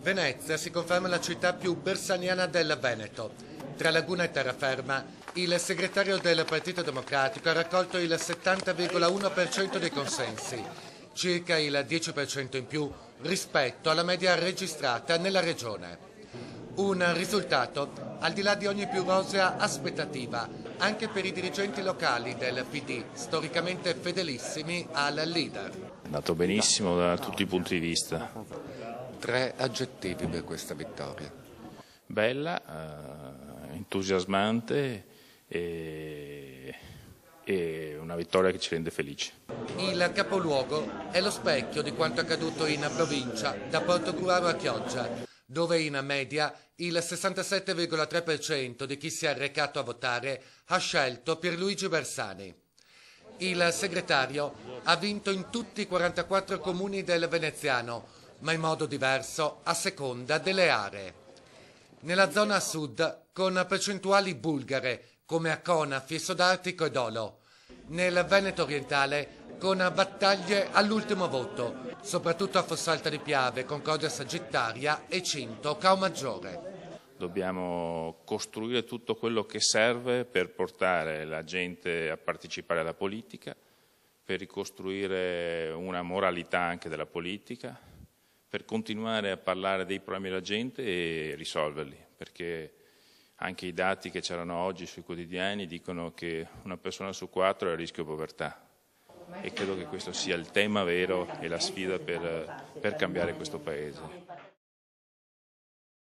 Venezia si conferma la città più bersaniana del Veneto. Tra Laguna e Terraferma, il segretario del Partito Democratico ha raccolto il 70,1% dei consensi, circa il 10% in più rispetto alla media registrata nella regione. Un risultato al di là di ogni più rosea aspettativa, anche per i dirigenti locali del PD, storicamente fedelissimi al leader. È andato benissimo da tutti i punti di vista. 3 aggettivi per questa vittoria. Bella, entusiasmante e una vittoria che ci rende felici. Il capoluogo è lo specchio di quanto accaduto in provincia, da Portogruaro a Chioggia, dove in media il 67,3% di chi si è recato a votare ha scelto Pierluigi Bersani. Il segretario ha vinto in tutti i 44 comuni del veneziano, ma in modo diverso a seconda delle aree. Nella zona sud con percentuali bulgare come a Conaffi, Sodartico e Dolo. Nel Veneto orientale con battaglie all'ultimo voto, soprattutto a Fossalta di Piave, Concordia Sagittaria e Cinto, Caomaggiore. Dobbiamo costruire tutto quello che serve per portare la gente a partecipare alla politica, per ricostruire una moralità anche della politica, per continuare a parlare dei problemi della gente e risolverli, perché anche i dati che c'erano oggi sui quotidiani dicono che una persona su 4 è a rischio povertà e credo che questo sia il tema vero e la sfida per cambiare questo Paese.